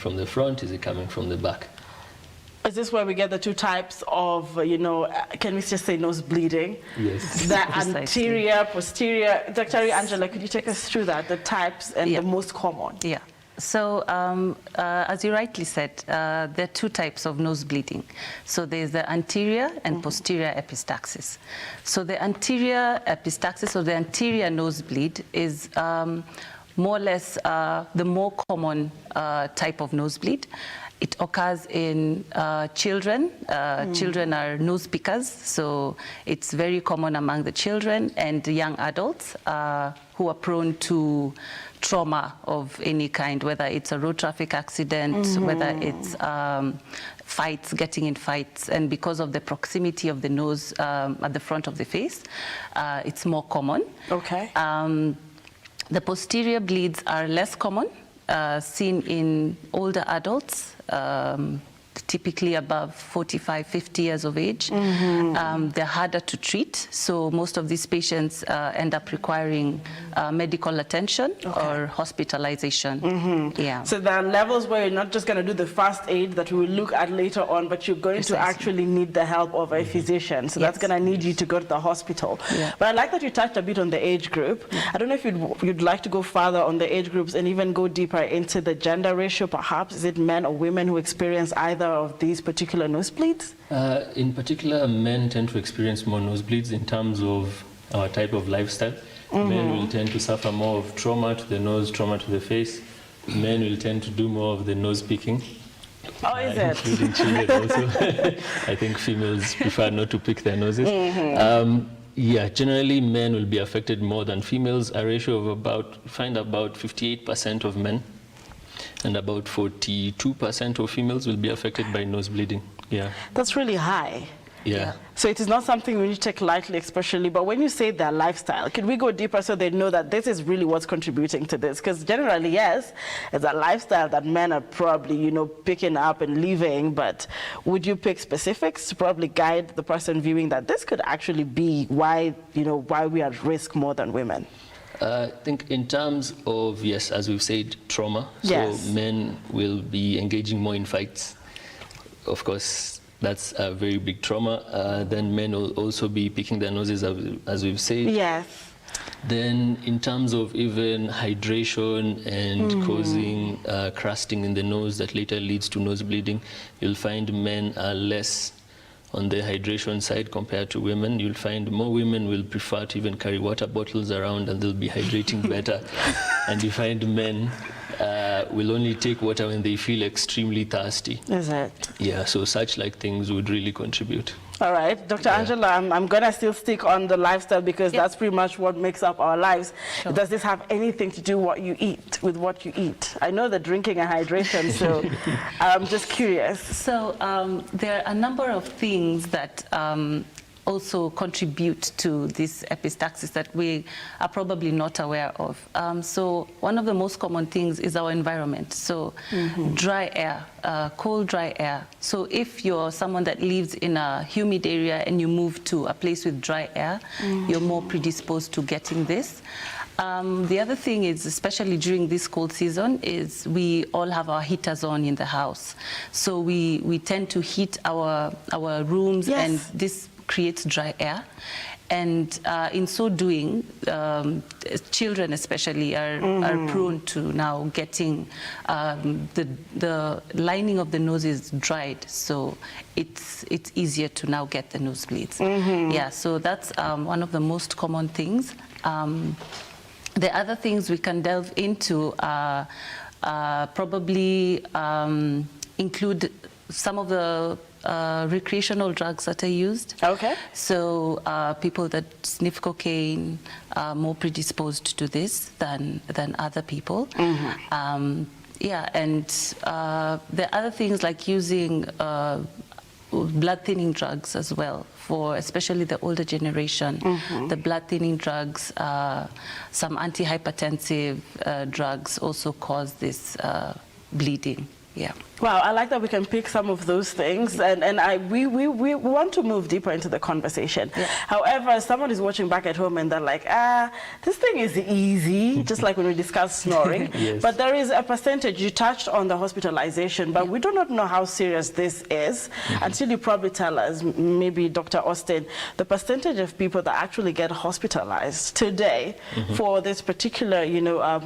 from the front? Is it coming from the back? Is this where we get the two types of, can we just say nose bleeding? Yes. The anterior, posterior. Dr. Angela, could you take us through that, the types and the most common? Yeah. So, as you rightly said, there are two types of nose bleeding. So there's the anterior and posterior epistaxis. So the anterior epistaxis, or the anterior nosebleed, is more or less the more common type of nosebleed. It occurs in children. Children are nose pickers, so it's very common among the children and young adults who are prone to trauma of any kind, whether it's a road traffic accident, whether it's fights, getting in fights, and because of the proximity of the nose at the front of the face, it's more common. Okay. The posterior bleeds are less common, seen in older adults, typically above 45, 50 years of age. They're harder to treat, so most of these patients end up requiring medical attention or hospitalization. Yeah. So there are levels where you're not just going to do the first aid that we will look at later on, but you're going to actually need the help of a physician. So that's going to need you to go to the hospital. But I like that you touched a bit on the age group. I don't know if you'd like to go further on the age groups and even go deeper into the gender ratio, perhaps. Is it men or women who experience either of these particular nosebleeds? In particular, men tend to experience more nosebleeds in terms of our type of lifestyle. Men will tend to suffer more of trauma to the nose, trauma to the face. Men will tend to do more of the nose picking. Oh, is it? Including children also. I think females prefer not to pick their noses. Yeah, generally men will be affected more than females. A ratio of about 58% of men and about 42% of females will be affected by nose bleeding. Yeah. That's really high. Yeah. So it is not something we need to take lightly, especially, but when you say their lifestyle, can we go deeper so they know that this is really what's contributing to this? Because generally, yes, it's a lifestyle that men are probably, picking up and leaving, but would you pick specifics to probably guide the person viewing that this could actually be why, why we are at risk more than women? I think in terms of, yes, as we've said, trauma. So men will be engaging more in fights. Of course, that's a very big trauma. Then men will also be picking their noses, as we've said. Yes. Then in terms of even hydration and causing crusting in the nose that later leads to nose bleeding, you'll find men are less on the hydration side compared to women. You'll find more women will prefer to even carry water bottles around and they'll be hydrating better. And you find men will only take water when they feel extremely thirsty. Is it? Yeah, so such like things would really contribute. All right, Dr. Angela, I'm going to still stick on the lifestyle because that's pretty much what makes up our lives. Sure. Does this have anything to do with what you eat? I know the drinking and hydration, so I'm just curious. So there are a number of things that also contribute to this epistaxis that we are probably not aware of. So one of the most common things is our environment. So dry air, cold, dry air. So if you're someone that lives in a humid area and you move to a place with dry air, you're more predisposed to getting this. The other thing is, especially during this cold season, is we all have our heaters on in the house. So we tend to heat our rooms, and this creates dry air. And in so doing, children especially are prone to now getting the lining of the nose is dried, so it's easier to now get the nosebleeds. Yeah, so that's one of the most common things. The other things we can delve into probably include some of the recreational drugs that are used. Okay. So people that sniff cocaine are more predisposed to this than other people. Yeah, and the other things like using blood thinning drugs as well, for especially the older generation. The blood thinning drugs, some antihypertensive drugs also cause this bleeding. Yeah. Wow, I like that we can pick some of those things, and we want to move deeper into the conversation. Yeah. However, someone is watching back at home and they're like, this thing is easy, just like when we discussed snoring. Yes. But there is a percentage, you touched on the hospitalization, but we do not know how serious this is until you probably tell us, maybe Dr. Austin, the percentage of people that actually get hospitalized today for this particular,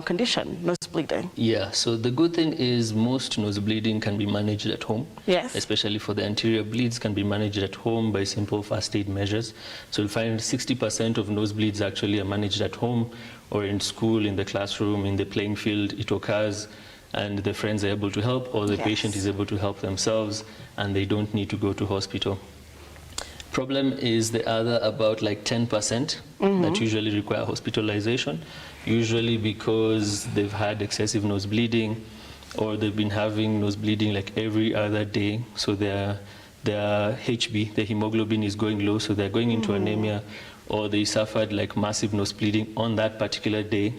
condition, nose bleeding. Yeah, so the good thing is most nose bleeding can be managed at home. Yes. Especially for the anterior bleeds can be managed at home by simple first aid measures. So you'll find 60% of nosebleeds actually are managed at home or in school, in the classroom, in the playing field. It occurs and the friends are able to help, or the patient is able to help themselves and they don't need to go to hospital. Problem is the other about like 10% that usually require hospitalization, usually because they've had excessive nose bleeding, or they've been having nose bleeding like every other day, so their HB, their hemoglobin is going low, so they're going into anemia, or they suffered like massive nose bleeding on that particular day,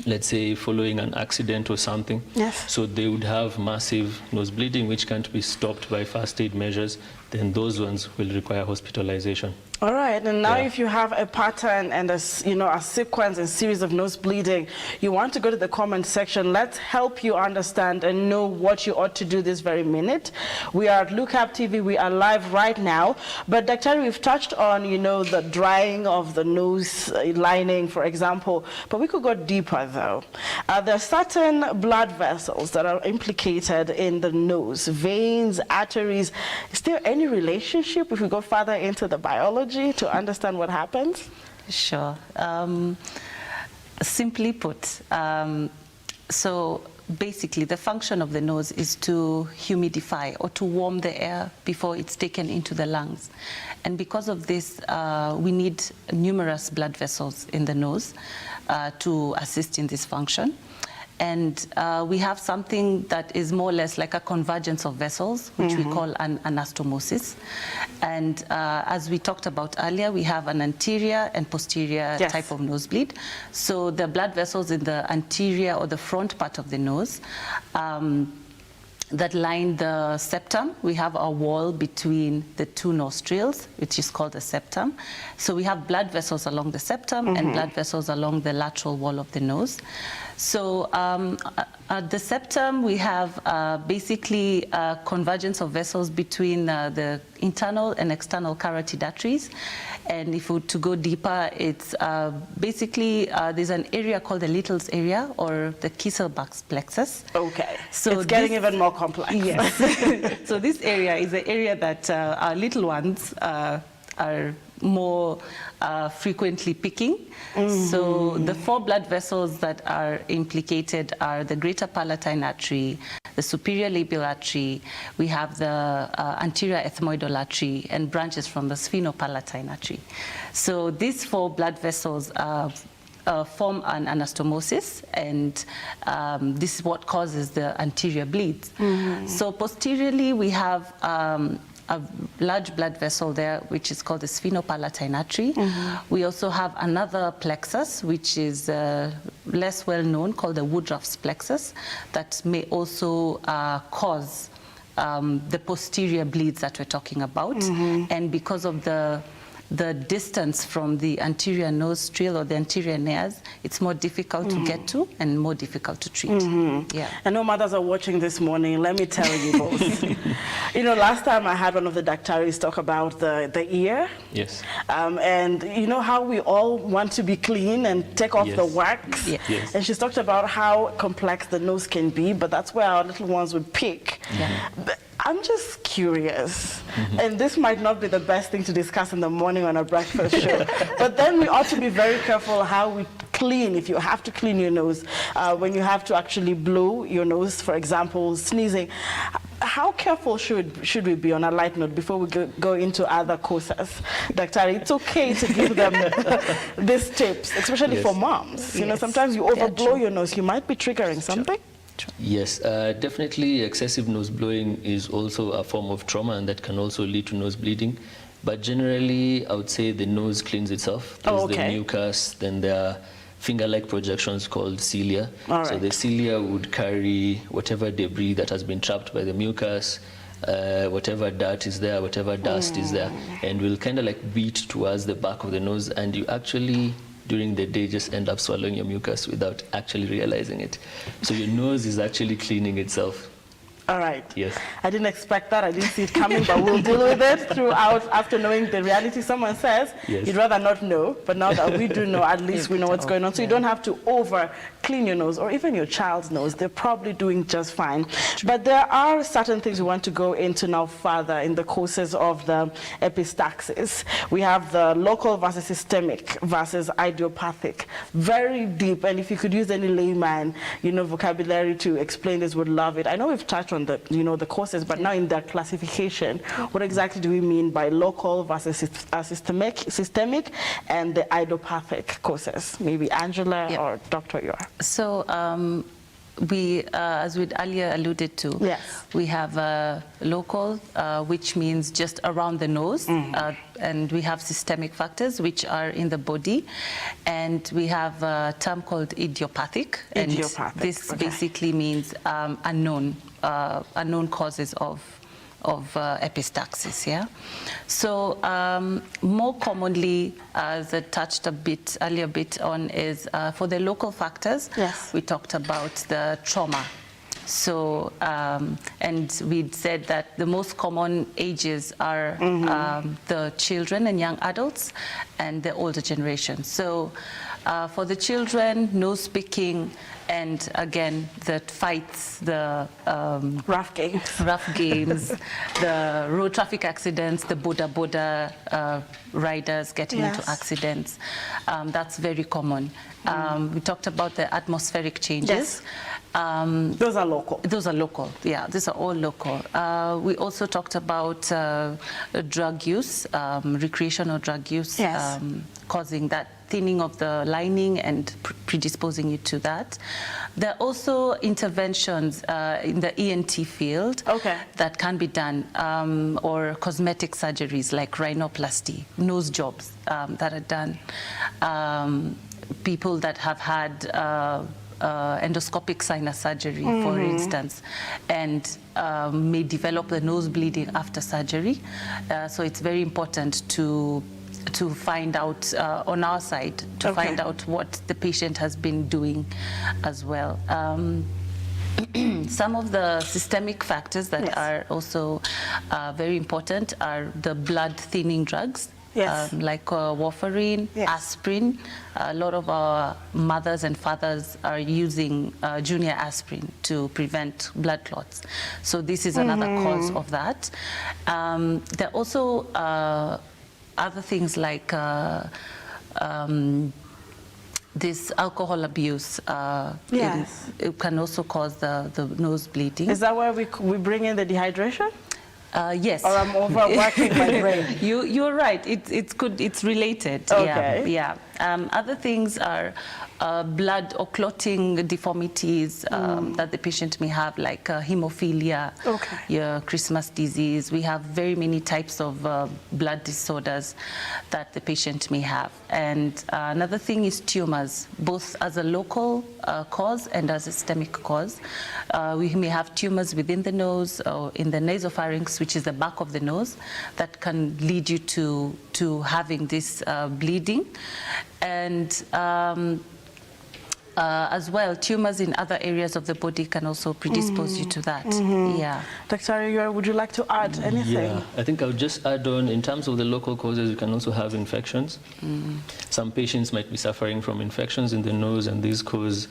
let's say following an accident or something. Yes. So they would have massive nose bleeding which can't be stopped by first aid measures, then those ones will require hospitalization. All right, and now if you have a pattern and a sequence and series of nose bleeding, you want to go to the comment section. Let's help you understand and know what you ought to do this very minute. We are at Lookuptv. We are live right now. But Dr. we've touched on, the drying of the nose lining, for example. But we could go deeper, though. There are certain blood vessels that are implicated in the nose, veins, arteries. Is there any relationship if we go further into the biology to understand what happens? Sure. Simply put, so basically the function of the nose is to humidify or to warm the air before it's taken into the lungs. And because of this, we need numerous blood vessels in the nose to assist in this function. And we have something that is more or less like a convergence of vessels, which we call an anastomosis. And as we talked about earlier, we have an anterior and posterior type of nosebleed. So the blood vessels in the anterior or the front part of the nose that line the septum. We have a wall between the two nostrils, which is called the septum. So we have blood vessels along the septum and blood vessels along the lateral wall of the nose. So at the septum, we have basically a convergence of vessels between the internal and external carotid arteries. And if we were to go deeper, it's basically there's an area called the Little's area or the Kisselbach's plexus. Okay, so it's getting even more complex. Yes. So this area is the area that our little ones are more frequently picking. So the four blood vessels that are implicated are the greater palatine artery, the superior labial artery, we have the anterior ethmoidal artery, and branches from the sphenopalatine artery. So these four blood vessels form an anastomosis, and this is what causes the anterior bleeds. So posteriorly, we have a large blood vessel there, which is called the sphenopalatine artery. We also have another plexus, which is less well known, called the Woodruff's plexus, that may also cause the posterior bleeds that we're talking about. And because of the distance from the anterior nostril or the anterior nares, it's more difficult to get to and more difficult to treat. Yeah. I know mothers are watching this morning. Let me tell you both. Last time I had one of the doctors talk about the ear. Yes. And you know how we all want to be clean and take off the wax? Yes. And she's talked about how complex the nose can be, but that's where our little ones would pick. But I'm just curious, and this might not be the best thing to discuss in the morning on a breakfast show, but then we ought to be very careful how we clean, if you have to clean your nose, when you have to actually blow your nose, for example, sneezing. How careful should we be on a light note before we go into other courses? Dr. It's okay to give them these tips, especially for moms. Sometimes you overblow your nose, you might be triggering something. Yes, definitely excessive nose blowing is also a form of trauma, and that can also lead to nose bleeding. But generally, I would say the nose cleans itself. There's the mucus, then there are finger-like projections called cilia. All So right. the cilia would carry whatever debris that has been trapped by the mucus, whatever dirt is there, whatever dust is there, and will kind of like beat towards the back of the nose, and you actually, during the day, just end up swallowing your mucus without actually realizing it. So your nose is actually cleaning itself. All right. Yes. I didn't expect that. I didn't see it coming, but we'll deal with it throughout after knowing the reality. Someone says Yes. you'd rather not know, but now that we do know, at least we know what's going on. So you don't have to over clean your nose or even your child's nose. They're probably doing just fine. But there are certain things we want to go into now further in the courses of the epistaxis. We have the local versus systemic versus idiopathic. Very deep. And if you could use any layman, vocabulary to explain this, would love it. I know we've touched on the, the courses, but now in their classification, what exactly do we mean by local versus systemic and the idiopathic courses? Maybe Angela or Dr. Yor. So we, as we earlier alluded to, yes, we have local, which means just around the nose, and we have systemic factors, which are in the body, and we have a term called idiopathic, and this basically means unknown causes of epistaxis, yeah? So more commonly, as I touched earlier on, is for the local factors, yes, we talked about the trauma. So, and we said that the most common ages are the children and young adults and the older generation. So for the children, nose picking, and again, the fights, the rough games, the road traffic accidents, the boda riders getting into accidents. That's very common. We talked about the atmospheric changes. Those are local. Those are local, yeah. These are all local. We also talked about drug use, recreational drug use, causing that thinning of the lining and predisposing you to that. There are also interventions in the ENT field that can be done, or cosmetic surgeries like rhinoplasty, nose jobs that are done. People that have had endoscopic sinus surgery, for instance, and may develop the nose bleeding after surgery. So it's very important to find out on our side, to find out what the patient has been doing as well. Some of the systemic factors that are also very important are the blood thinning drugs. Like warfarin, aspirin. A lot of our mothers and fathers are using junior aspirin to prevent blood clots. So this is another cause of that. There are also other things like this alcohol abuse. It can also cause the nose bleeding. Is that why we bring in the dehydration? Yes. Or I'm overworking my brain. You're right. It's related. Okay. Yeah. Other things are blood or clotting deformities that the patient may have, like hemophilia, Christmas disease. We have very many types of blood disorders that the patient may have. And another thing is tumors, both as a local cause and as a systemic cause. We may have tumors within the nose or in the nasopharynx, which is the back of the nose, that can lead you to having this bleeding. And as well, tumors in other areas of the body can also predispose you to that. Yeah. Dr. Yor, would you like to add anything? Yeah, I think I would just add on, in terms of the local causes, you can also have infections. Some patients might be suffering from infections in the nose, and these cause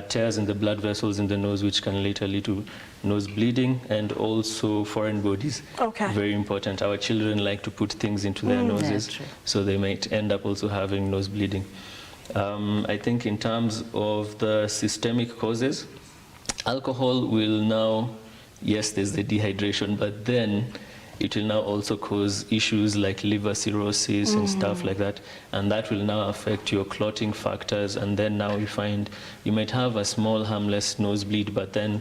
tears in the blood vessels in the nose, which can later lead to nose bleeding, and also foreign bodies. Very important. Our children like to put things into their noses, so they might end up also having nose bleeding. I think in terms of the systemic causes, alcohol will now, yes, there's the dehydration, but then it will now also cause issues like liver cirrhosis and stuff like that, and that will now affect your clotting factors, and then now you find you might have a small harmless nosebleed, but then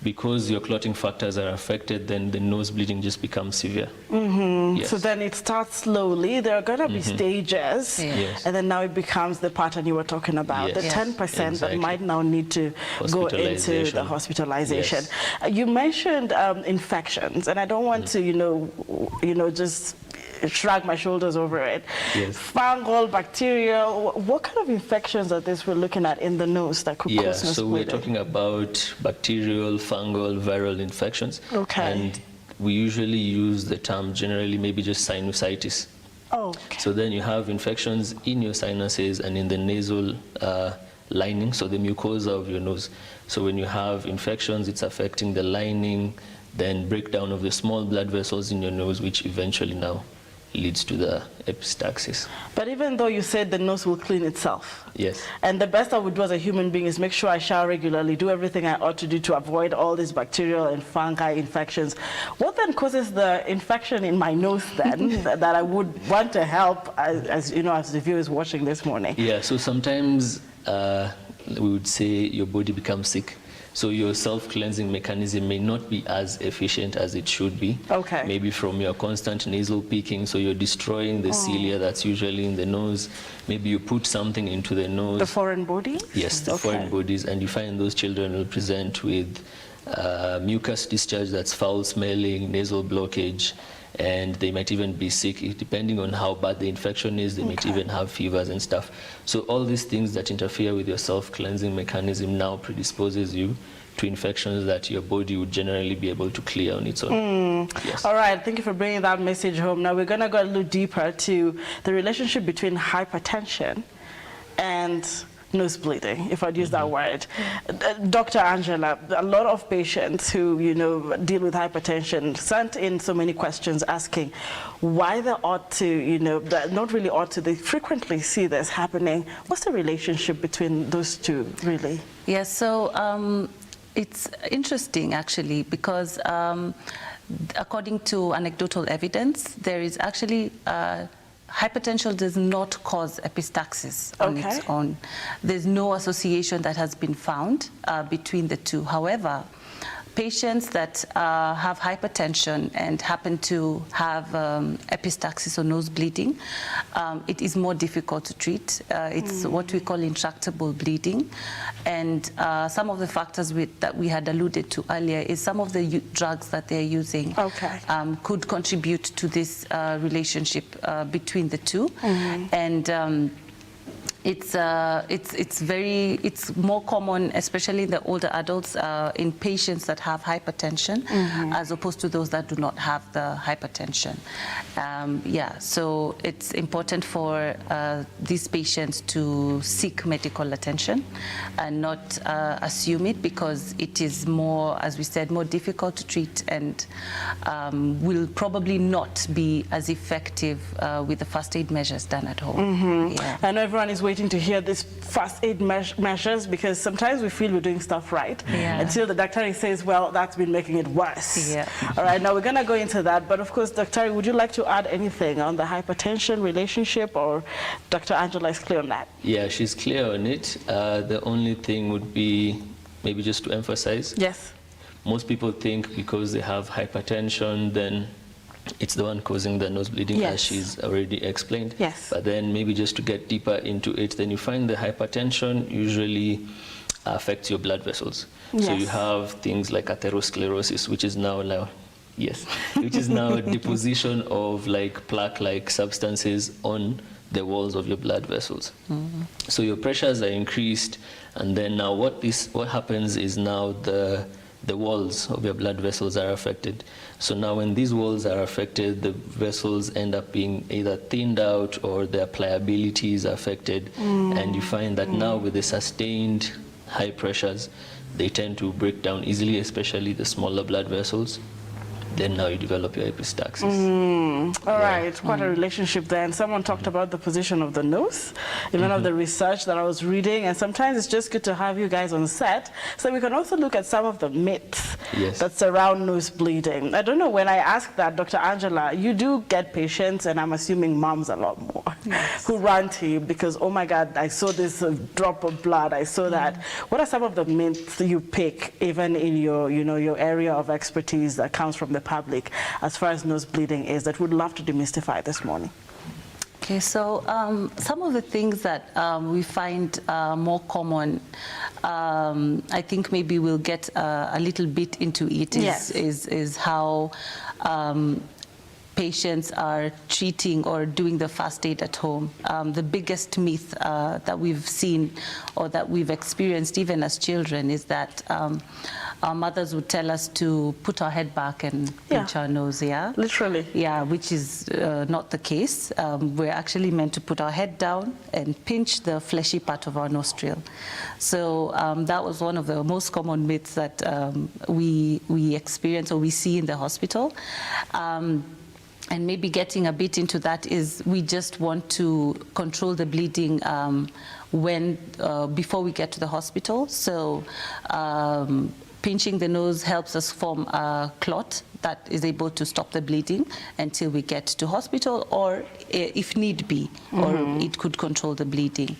because your clotting factors are affected, then the nose bleeding just becomes severe. Yes. So then it starts slowly. There are going to be stages, Yes. and then now it becomes the pattern you were talking about, the Yes. 10% that Exactly. might now need to go into the hospitalization. You mentioned infections, and I don't want to, just shrug my shoulders over it. Yes. Fungal, bacterial, what kind of infections are this we're looking at in the nose that could cause nose so bleeding? we're talking about bacterial, fungal, viral infections. Okay. And we usually use the term generally maybe just sinusitis. Oh, okay. So then you have infections in your sinuses and in the nasal lining, so the mucosa of your nose. So when you have infections, it's affecting the lining, then breakdown of the small blood vessels in your nose, which eventually now leads to the epistaxis. But even though you said the nose will clean itself, Yes. and the best I would do as a human being is make sure I shower regularly, do everything I ought to do to avoid all these bacterial and fungi infections. What then causes the infection in my nose then that I would want to help as the viewers watching this morning? Yeah, so sometimes we would say your body becomes sick. So your self-cleansing mechanism may not be as efficient as it should be. Okay. Maybe from your constant nasal peaking, so you're destroying the cilia that's usually in the nose. Maybe you put something into the nose. The foreign body? Yes, the foreign bodies, and you find those children will present with mucus discharge that's foul-smelling, nasal blockage, and they might even be sick. Depending on how bad the infection is, they might even have fevers and stuff. So all these things that interfere with your self-cleansing mechanism now predisposes you to infections that your body would generally be able to clear on its own. Yes. All right, thank you for bringing that message home. Now we're going to go a little deeper to the relationship between hypertension and nose bleeding, if I'd use that word. Dr. Angela, a lot of patients who, deal with hypertension sent in so many questions asking why they ought to, not really ought to, they frequently see this happening. What's the relationship between those two, really? Yes, so it's interesting, actually, because according to anecdotal evidence, there is actually hypertension does not cause epistaxis on its own. There's no association that has been found between the two. However, patients that have hypertension and happen to have epistaxis or nose bleeding, it is more difficult to treat. It's what we call intractable bleeding. And some of the factors that we had alluded to earlier is some of the drugs that they're using could contribute to this relationship between the two. And it's more common, especially in the older adults, in patients that have hypertension, as opposed to those that do not have the hypertension. So it's important for these patients to seek medical attention and not assume it, because it is more, as we said, more difficult to treat and will probably not be as effective with the first aid measures done at home. I know everyone is waiting to hear these first aid measures, because sometimes we feel we're doing stuff right until the doctor says, well, that's been making it worse. All right, now we're going to go into that. But of course, Dr. would you like to add anything on the hypertension relationship, or Dr. Angela is clear on that? Yeah, she's clear on it. The only thing would be maybe just to emphasize. Yes. Most people think because they have hypertension, then it's the one causing the nose bleeding, as she's already explained. Yes. But then maybe just to get deeper into it, then you find the hypertension usually affects your blood vessels. So you have things like atherosclerosis, which is now which is now a deposition of like plaque-like substances on the walls of your blood vessels. So your pressures are increased, and then now what happens is now the walls of your blood vessels are affected. So now when these walls are affected, the vessels end up being either thinned out or their pliability is affected. And you find that now with the sustained high pressures, they tend to break down easily, especially the smaller blood vessels. Then now you develop your epistaxis. All right, quite a relationship there. And someone talked about the position of the nose in one of the research that I was reading. And sometimes it's just good to have you guys on set so we can also look at some of the myths that surround nose bleeding. I don't know, when I ask that, Dr. Angela, you do get patients, and I'm assuming moms a lot more. who run to you because, oh my God, I saw this drop of blood, I saw that. What are some of the myths you pick, even in your, your area of expertise that comes from the public, as far as nose bleeding is, that we'd love to demystify this morning? Okay, so some of the things that we find more common, I think maybe we'll get a little bit into it, is how patients are treating or doing the first aid at home. The biggest myth that we've seen or that we've experienced even as children is that our mothers would tell us to put our head back and pinch our nose, Literally. Yeah, which is not the case. We're actually meant to put our head down and pinch the fleshy part of our nostril. So that was one of the most common myths that we experience or we see in the hospital. And maybe getting a bit into that is we just want to control the bleeding before we get to the hospital. So pinching the nose helps us form a clot that is able to stop the bleeding until we get to hospital, or if need be, or it could control the bleeding.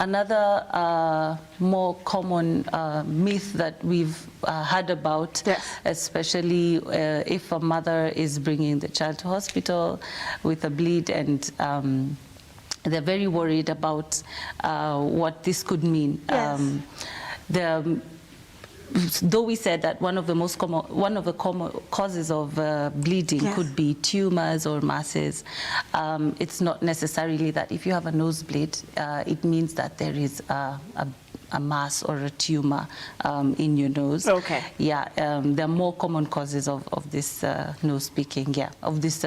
Another more common myth that we've heard about, especially if a mother is bringing the child to hospital with a bleed and they're very worried about what this could mean. Though we said that one of the common causes of bleeding could be tumors or masses, it's not necessarily that if you have a nosebleed, it means that there is a mass or a tumor in your nose. Okay. Yeah, there are more common causes of this nose picking, of this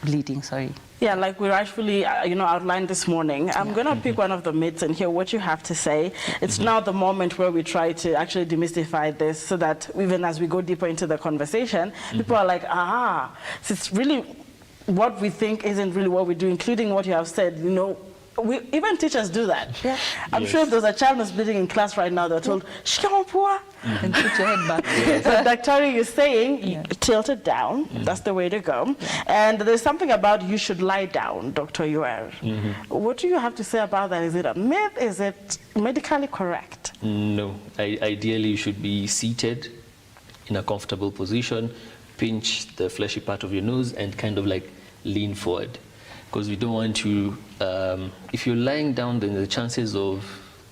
bleeding, sorry. Yeah, like we rightfully, outlined this morning. I'm going to pick one of the myths and hear what you have to say. It's now the moment where we try to actually demystify this so that even as we go deeper into the conversation, people are like, so it's really what we think isn't really what we do, including what you have said, even teachers do that. Yeah. I'm sure if there's a child who's bleeding in class right now, they're told, and put your head back. So Dr. you're saying, tilt it down. That's the way to go. And there's something about you should lie down, Dr. Yuer. What do you have to say about that? Is it a myth? Is it medically correct? No. Ideally, you should be seated in a comfortable position, pinch the fleshy part of your nose, and kind of like lean forward. Because we don't want to, if you're lying down, then the chances of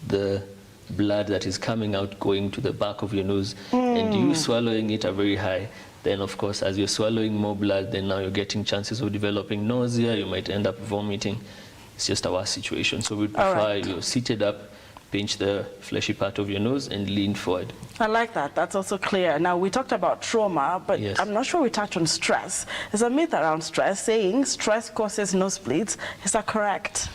the blood that is coming out going to the back of your nose and you swallowing it are very high. Then, of course, as you're swallowing more blood, then now you're getting chances of developing nausea. You might end up vomiting. It's just a worse situation. So we'd prefer you're seated up, pinch the fleshy part of your nose and lean forward. I like that. That's also clear. Now, we talked about trauma, but I'm not sure we touched on stress. There's a myth around stress saying stress causes nosebleeds. Is that correct?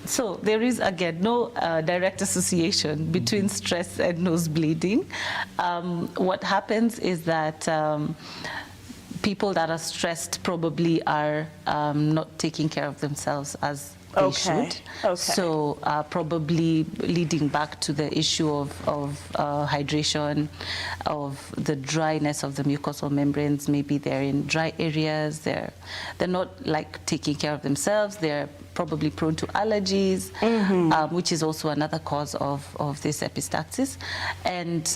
So there is, again, no direct association between stress and nose bleeding. What happens is that people that are stressed probably are not taking care of themselves as they should. So probably leading back to the issue of hydration, of the dryness of the mucosal membranes. Maybe they're in dry areas. They're not like taking care of themselves. They're probably prone to allergies, which is also another cause of this epistaxis. And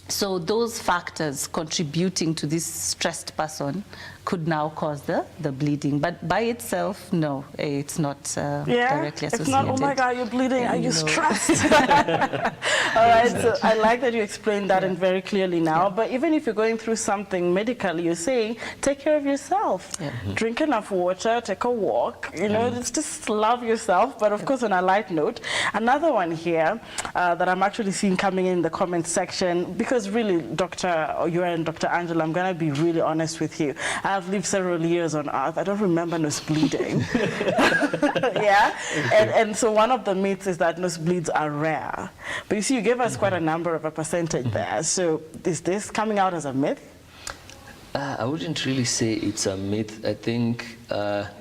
so those factors contributing to this stressed person could now cause the bleeding. But by itself, no, it's not directly associated. It's not, oh my God, you're bleeding, are you stressed? All right, so I like that you explained that and very clearly now. But even if you're going through something medically, you're saying, take care of yourself. Drink enough water, take a walk, it's just love yourself. But of course, on a light note, another one here that I'm actually seeing coming in the comment section, because really, Dr. Yuer and Dr. Angela, I'm going to be really honest with you. I've lived several years on Earth. I don't remember nose bleeding. And so one of the myths is that nosebleeds are rare. But you see, you gave us quite a number of a percentage there. So is this coming out as a myth? I wouldn't really say it's a myth. I think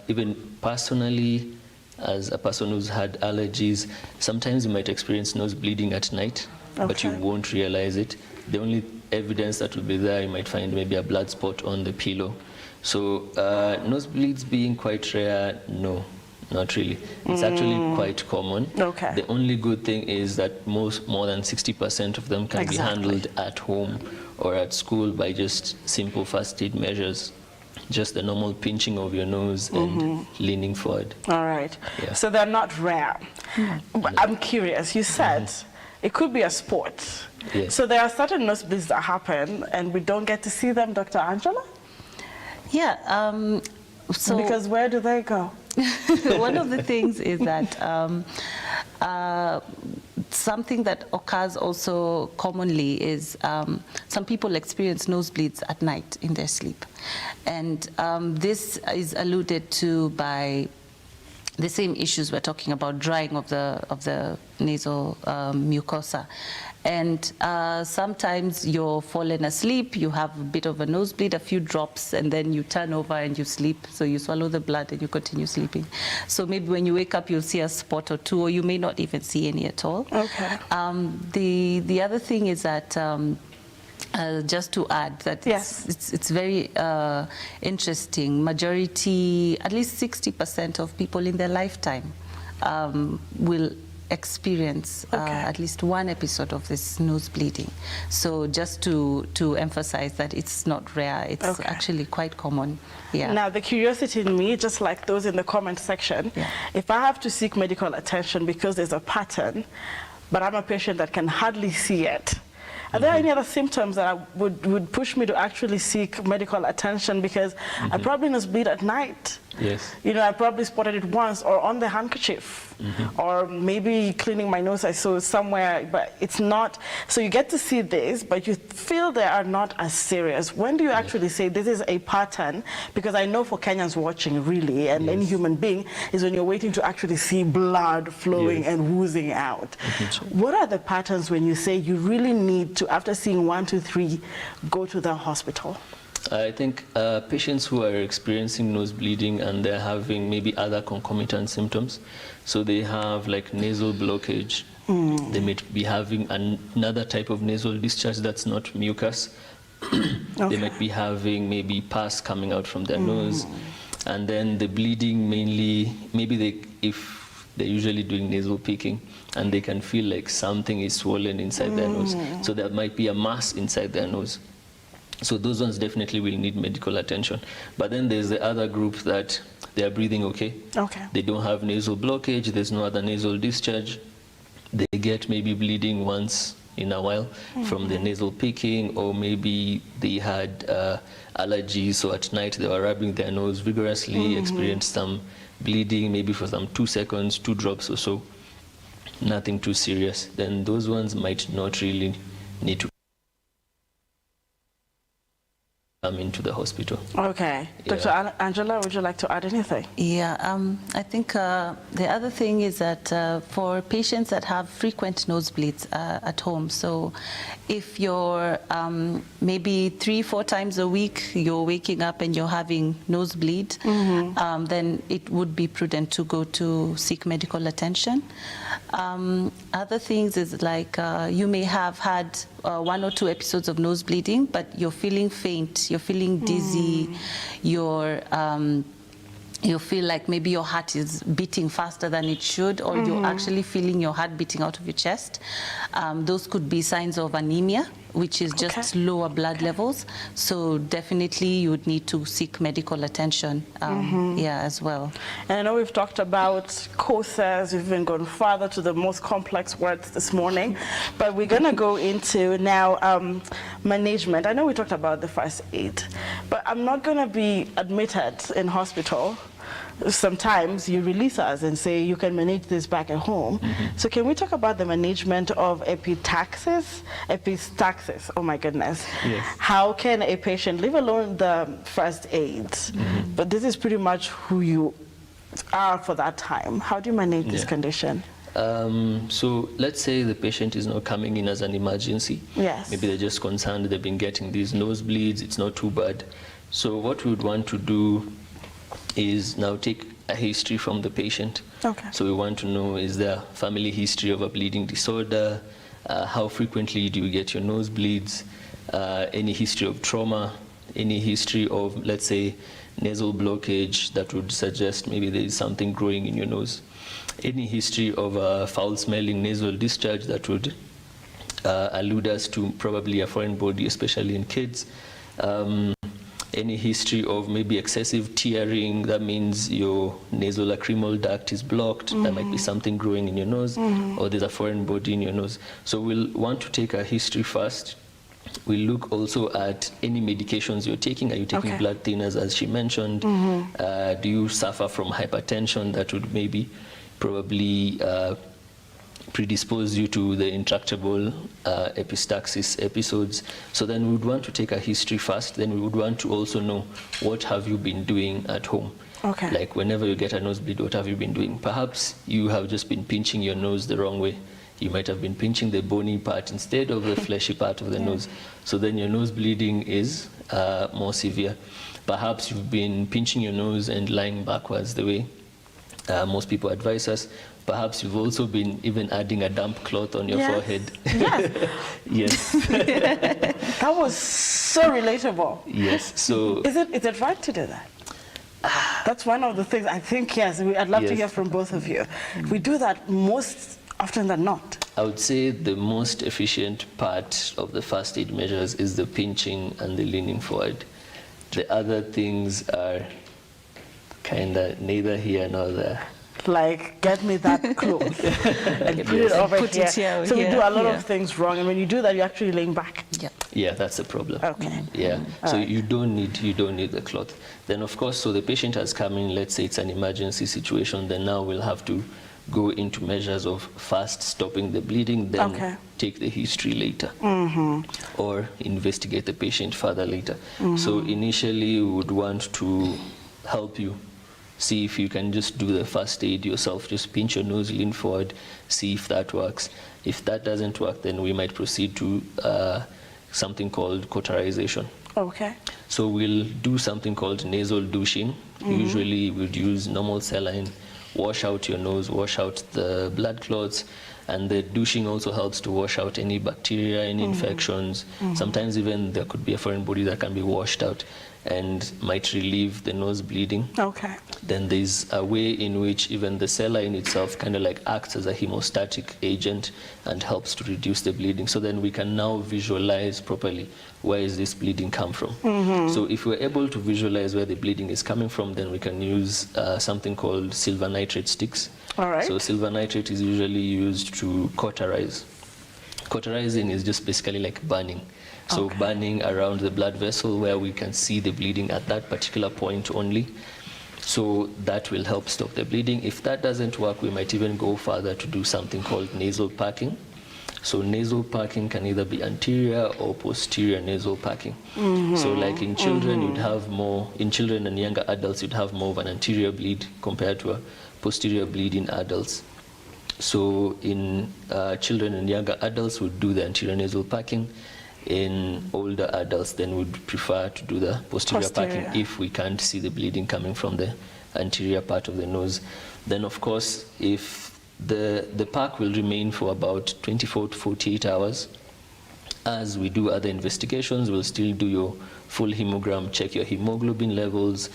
even personally, as a person who's had allergies, sometimes you might experience nose bleeding at night, but you won't realize it. The only evidence that will be there, you might find maybe a blood spot on the pillow. So nosebleeds being quite rare, no, not really. It's actually quite common. Okay. The only good thing is that more than 60% of them can be handled at home or at school by just simple first aid measures. Just the normal pinching of your nose and leaning forward. All right. Yeah. So they're not rare. But I'm curious. You said it could be a sport. Yes. So there are certain nosebleeds that happen, and we don't get to see them, Dr. Angela? Yeah. So Because where do they go? one of the things is that something that occurs also commonly is some people experience nosebleeds at night in their sleep. And this is alluded to by the same issues we're talking about, drying of the nasal mucosa. And sometimes you're fallen asleep, you have a bit of a nosebleed, a few drops, and then you turn over and you sleep. So you swallow the blood and you continue sleeping. So maybe when you wake up, you'll see a spot or two, or you may not even see any at all. Okay. The other thing is that just to add that it's very interesting. Majority, at least 60% of people in their lifetime will experience at least one episode of this nose bleeding. So just to emphasize that it's not rare, it's actually quite common. Yeah. Now the curiosity in me, just like those in the comment section, if I have to seek medical attention because there's a pattern, but I'm a patient that can hardly see it, are there any other symptoms that would push me to actually seek medical attention? Because I probably nosebleed at night. Yes. You know, I probably spotted it once, or on the handkerchief, or maybe cleaning my nose, I saw somewhere, but it's not. So you get to see this, but you feel they are not as serious. When do you actually say this is a pattern? Because I know for Kenyans watching, really, and any human being, is when you're waiting to actually see blood flowing and oozing out. What are the patterns when you say you really need to, after seeing 1, 2, 3, go to the hospital? I think patients who are experiencing nose bleeding and they're having maybe other concomitant symptoms, so they have like nasal blockage, they may be having another type of nasal discharge that's not mucus, they might be having maybe pus coming out from their nose, and then the bleeding mainly, maybe if they're usually doing nasal picking, and they can feel like something is swollen inside their nose, so there might be a mass inside their nose. So those ones definitely will need medical attention. But then there's the other group that they are breathing okay. They don't have nasal blockage, there's no other nasal discharge. They get maybe bleeding once in a while from the nasal picking, or maybe they had allergies, so at night they were rubbing their nose vigorously, experienced some bleeding, maybe for some 2 seconds, 2 drops or so. Nothing too serious. Then those ones might not really need to come into the hospital. Okay. Dr. Angela, would you like to add anything? Yeah, I think the other thing is that for patients that have frequent nosebleeds at home, so if you're maybe 3-4 times a week, you're waking up and you're having nosebleed, then it would be prudent to go to seek medical attention. Other things is like you may have had 1 or 2 episodes of nose bleeding, but you're feeling faint, you're feeling dizzy, you feel like maybe your heart is beating faster than it should, or you're actually feeling your heart beating out of your chest. Those could be signs of anemia, which is just lower blood levels. So definitely you would need to seek medical attention as well. And I know we've talked about causes, we've even gone further to the most complex words this morning, but we're going to go into now management. I know we talked about the first aid, but I'm not going to be admitted in hospital. Sometimes you release us and say you can manage this back at home. So can we talk about the management of Epistaxis? Oh my goodness. Yes. How can a patient, leave alone the first aid, but this is pretty much who you are for that time. How do you manage this condition? So let's say the patient is not coming in as an emergency. Yes. Maybe they're just concerned they've been getting these nosebleeds, it's not too bad. So what we would want to do is now take a history from the patient. So we want to know, is there family history of a bleeding disorder? How frequently do you get your nosebleeds? Any history of trauma? any history of, let's say, nasal blockage that would suggest maybe there is something growing in your nose. Any history of a foul-smelling nasal discharge that would allude us to probably a foreign body, especially in kids. Any history of maybe excessive tearing, that means your nasolacrimal duct is blocked, there might be something growing in your nose, or there's a foreign body in your nose. So we'll want to take a history first. We'll look also at any medications you're taking. Are you taking blood thinners, as she mentioned? Do you suffer from hypertension that would maybe probably predispose you to the intractable epistaxis episodes? So then we would want to take a history first. Then we would want to also know, what have you been doing at home? Like whenever you get a nosebleed, what have you been doing? Perhaps you have just been pinching your nose the wrong way. You might have been pinching the bony part instead of the fleshy part of the nose. So then your nose bleeding is more severe. Perhaps you've been pinching your nose and lying backwards the way most people advise us. Perhaps you've also been even adding a damp cloth on your forehead. Yes. That was so relatable. Yes. So is it right to do that? That's one of the things I think, yes, I'd love to hear from both of you. We do that most often than not. I would say the most efficient part of the first aid measures is the pinching and the leaning forward. The other things are kind of neither here nor there. Like, get me that cloth and put it over here. So we do a lot of things wrong, and when you do that, you're actually laying back. Yeah, that's the problem. Okay. Yeah. So you don't need the cloth. Then of course, so the patient has come in. Let's say it's an emergency situation. Then now we'll have to go into measures of first stopping the bleeding, then take the history later, or investigate the patient further later. So initially, we would want to help you. See if you can just do the first aid yourself. Just pinch your nose, lean forward, see if that works. If that doesn't work, then we might proceed to something called cauterization. So we'll do something called nasal douching. Usually we'd use normal saline, wash out your nose, wash out the blood clots, and the douching also helps to wash out any bacteria, any infections. Sometimes even there could be a foreign body that can be washed out and might relieve the nose bleeding. Then there's a way in which even the saline itself kind of like acts as a hemostatic agent and helps to reduce the bleeding. So then we can now visualize properly, where is this bleeding come from? So if we're able to visualize where the bleeding is coming from, then we can use something called silver nitrate sticks. So silver nitrate is usually used to cauterize. Cauterizing is just basically like burning. So burning around the blood vessel where we can see the bleeding at that particular point only. So that will help stop the bleeding. If that doesn't work, we might even go further to do something called nasal packing. So nasal packing can either be anterior or posterior nasal packing. So like in children, you'd have more, in children and younger adults, you'd have more of an anterior bleed compared to a posterior bleed in adults. So in children and younger adults, we'd do the anterior nasal packing. In older adults, then would prefer to do the posterior packing if we can't see the bleeding coming from the anterior part of the nose. Then of course, if the pack will remain for about 24 to 48 hours. As we do other investigations, we'll still do your full hemogram, check your hemoglobin levels,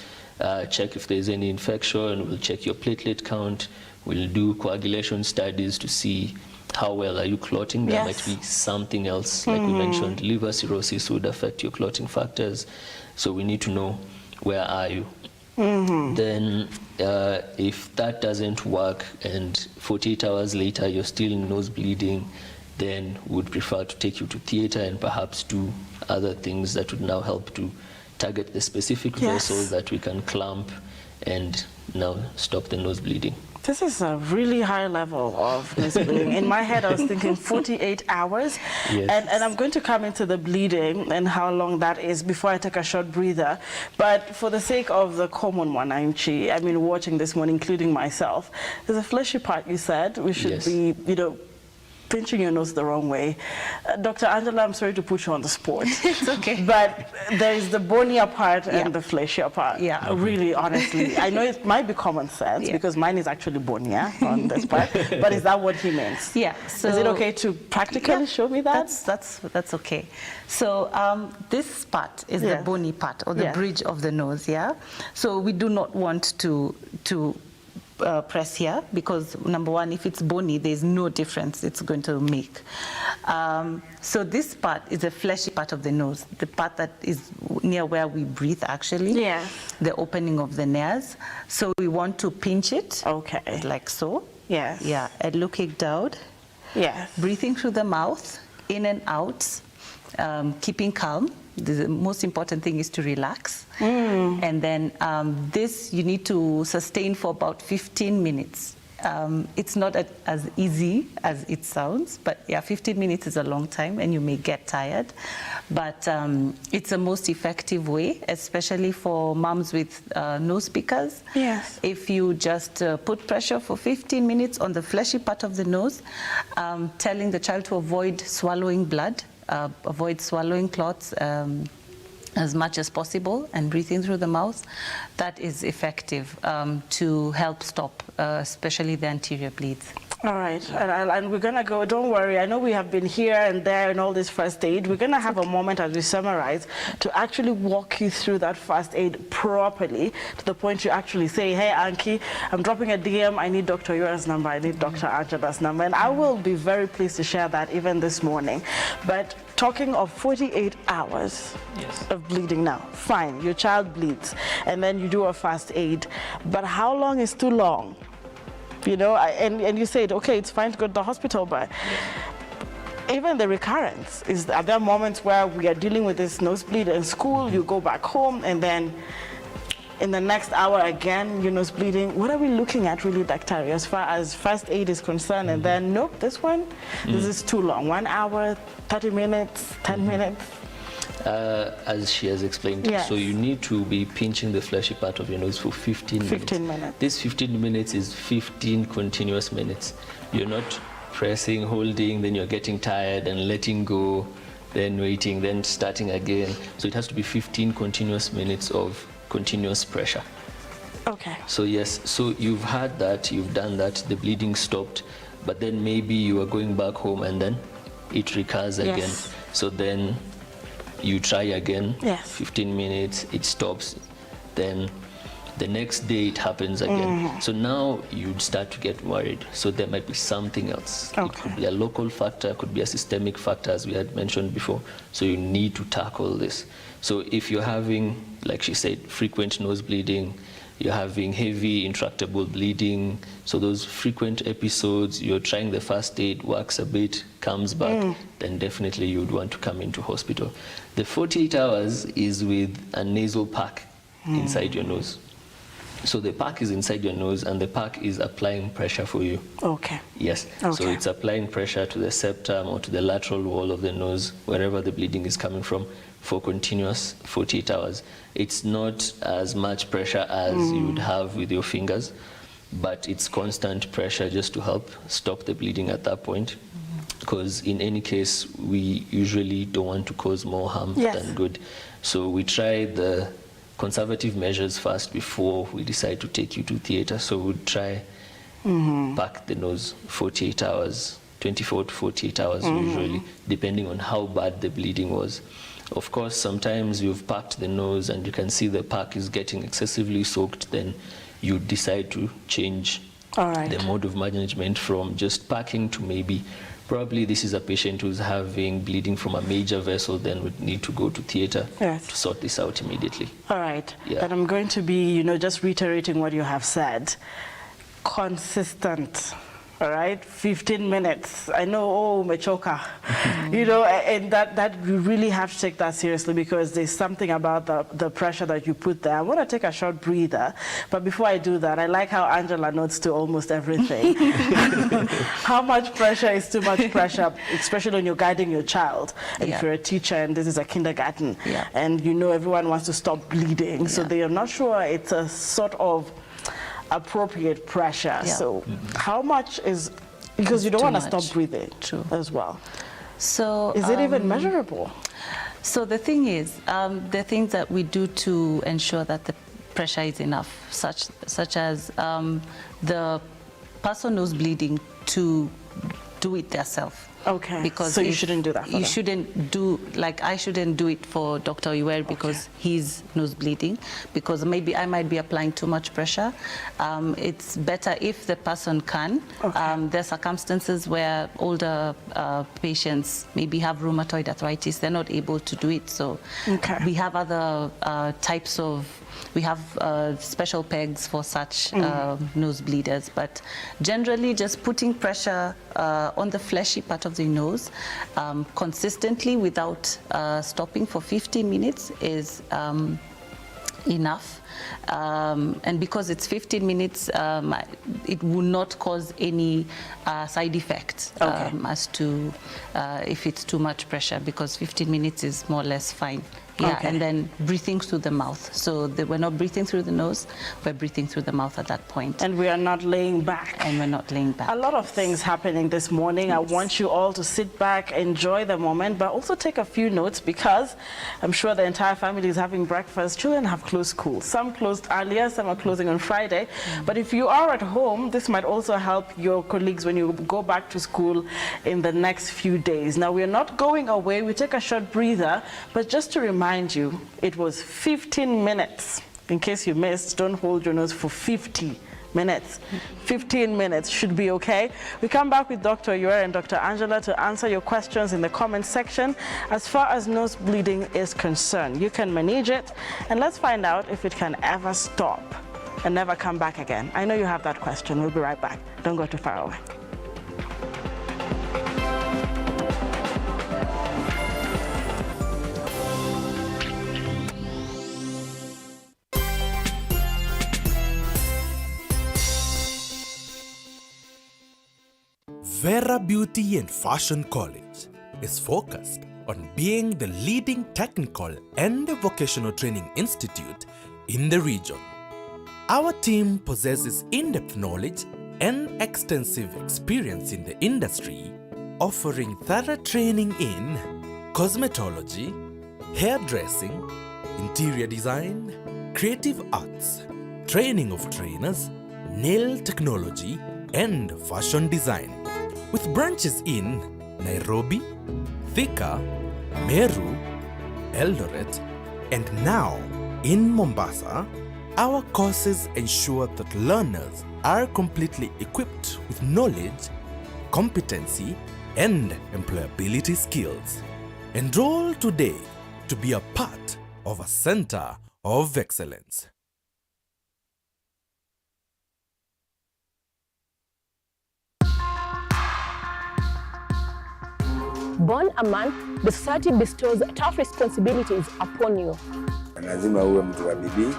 check if there's any infection, we'll check your platelet count, we'll do coagulation studies to see how well are you clotting. There might be something else, like we mentioned, liver cirrhosis would affect your clotting factors. So we need to know, where are you? Then if that doesn't work and 48 hours later you're still nose bleeding, then would prefer to take you to theater and perhaps do other things that would now help to target the specific vessels that we can clamp and now stop the nose bleeding. This is a really high level of nose bleeding. In my head, I was thinking 48 hours. And I'm going to come into the bleeding and how long that is before I take a short breather. But for the sake of the common one, I mean, watching this one, including myself, there's a fleshy part you said. We should be, you know, pinching your nose the wrong way. Dr. Angela, I'm sorry to put you on the spot. It's okay. But there is the bonier part and the fleshier part. Yeah. Really, honestly. I know it might be common sense because mine is actually bonier on this part. But is that what he means? Yeah. So is it okay to practically show me that? That's okay. So this part is the bony part, or the bridge of the nose, yeah? So we do not want to press here, because number one, if it's bony, there's no difference it's going to make. So this part is the fleshy part of the nose, the part that is near where we breathe, actually. Yeah. The opening of the nares. So we want to pinch it. Okay. Like so. Yes. Yeah. And looking down. Yes. Breathing through the mouth, in and out, keeping calm. The most important thing is to relax. And then this you need to sustain for about 15 minutes. It's not as easy as it sounds, but yeah, 15 minutes is a long time and you may get tired. But it's the most effective way, especially for moms with nose pickers. Yes. If you just put pressure for 15 minutes on the fleshy part of the nose, telling the child to avoid swallowing blood, avoid swallowing clots as much as possible, and breathing through the mouth, that is effective to help stop especially the anterior bleeds. All right, and we're gonna go, don't worry, I know we have been here and there in all this first aid. We're gonna have a moment as we summarize to actually walk you through that first aid properly, to the point you actually say, hey Anki, I'm dropping a DM, I need Dr. Yora's number, I need Dr. Angela's number, and I will be very pleased to share that even this morning. But talking of 48 hours of bleeding now, fine, your child bleeds, and then you do a first aid, but how long is too long? You know, and you said, okay, it's fine to go to the hospital, but even the recurrence, are there moments where we are dealing with this nosebleed in school, you go back home, and then in the next hour again, you're nose bleeding? What are we looking at really, Dr. as far as first aid is concerned? And then, nope, this is too long. 1 hour, 30 minutes, 10 minutes? As she has explained, so you need to be pinching the fleshy part of your nose for 15 minutes. This 15 minutes is 15 continuous minutes. You're not pressing, holding, then you're getting tired and letting go, then waiting, then starting again. So it has to be 15 continuous minutes of continuous pressure. Okay. So yes, so you've had that, you've done that, the bleeding stopped, but then maybe you are going back home and then it recurs again. So then you try again, 15 minutes, it stops, then the next day it happens again. So now you'd start to get worried. So there might be something else. It could be a local factor, it could be a systemic factor, as we had mentioned before. So you need to tackle this. So if you're having, like she said, frequent nose bleeding, you're having heavy intractable bleeding, so those frequent episodes, you're trying the first aid, works a bit, comes back, then definitely you would want to come into hospital. The 48 hours is with a nasal pack inside your nose. So the pack is inside your nose and the pack is applying pressure for you. Okay. Yes. Okay. So it's applying pressure to the septum or to the lateral wall of the nose, wherever the bleeding is coming from, for continuous 48 hours. It's not as much pressure as you would have with your fingers, but it's constant pressure just to help stop the bleeding at that point. Because in any case, we usually don't want to cause more harm than good. So we try the conservative measures first before we decide to take you to theater. So we'd try pack the nose 48 hours, 24 to 48 hours usually, depending on how bad the bleeding was. Of course, sometimes you've packed the nose and you can see the pack is getting excessively soaked, then you decide to change the mode of management from just packing to maybe, probably this is a patient who's having bleeding from a major vessel, then would need to go to theater to sort this out immediately. All right. And I'm going to be, just reiterating what you have said. Consistent. All right, 15 minutes. I know, mechoka. And that you really have to take that seriously, because there's something about the pressure that you put there. I want to take a short breather, but before I do that, I like how Angela notes to almost everything. How much pressure is too much pressure, especially when you're guiding your child. And if you're a teacher and this is a kindergarten, and everyone wants to stop bleeding, so they are not sure it's a sort of appropriate pressure. So how much is Because you don't too want to much. stop breathing as well. So is it even measurable? So the thing is, the things that we do to ensure that the pressure is enough, such as the person who's bleeding to do it themselves. Okay. Because so you shouldn't do that for them. shouldn't do, like I shouldn't do it for Dr. Iwer because he's nose bleeding, because maybe I might be applying too much pressure. It's better if the person can. There are circumstances where older patients maybe have rheumatoid arthritis. They're not able to do it. So we have other types of, we have special pegs for such nose bleeders, but generally just putting pressure on the fleshy part of the nose consistently without stopping for 50 minutes is enough. And because it's 15 minutes, it will not cause any side effects as to if it's too much pressure, because 15 minutes is more or less fine. Yeah, and then breathing through the mouth. So we're not breathing through the nose, we're breathing through the mouth at that point. And we are not laying back. And we're not laying back. A lot of things happening this morning. I want you all to sit back, enjoy the moment, but also take a few notes, because I'm sure the entire family is having breakfast. Children have closed school. Some closed earlier, some are closing on Friday. But if you are at home, this might also help your colleagues when you go back to school in the next few days. Now, we're not going away. We take a short breather, but just to remind you, it was 15 minutes. In case you missed, don't hold your nose for 50 minutes. 15 minutes should be okay. We come back with Dr. Iwer and Dr. Angela to answer your questions in the comment section. As far as nose bleeding is concerned, you can manage it, and let's find out if it can ever stop and never come back again. I know you have that question. We'll be right back. Don't go too far away. Vera Beauty and Fashion College is focused on being the leading technical and vocational training institute in the region. Our team possesses in-depth knowledge and extensive experience in the industry, offering thorough training in cosmetology, hairdressing, interior design, creative arts, training of trainers, nail technology, and fashion design. With branches in Nairobi, Thika, Meru, Eldoret, and now in Mombasa, our courses ensure that learners are completely equipped with knowledge, competency, and employability skills. Enroll today to be a part of a center of excellence. Born a man, the society bestows tough responsibilities upon you. Lazima uwe mtu wa bidii,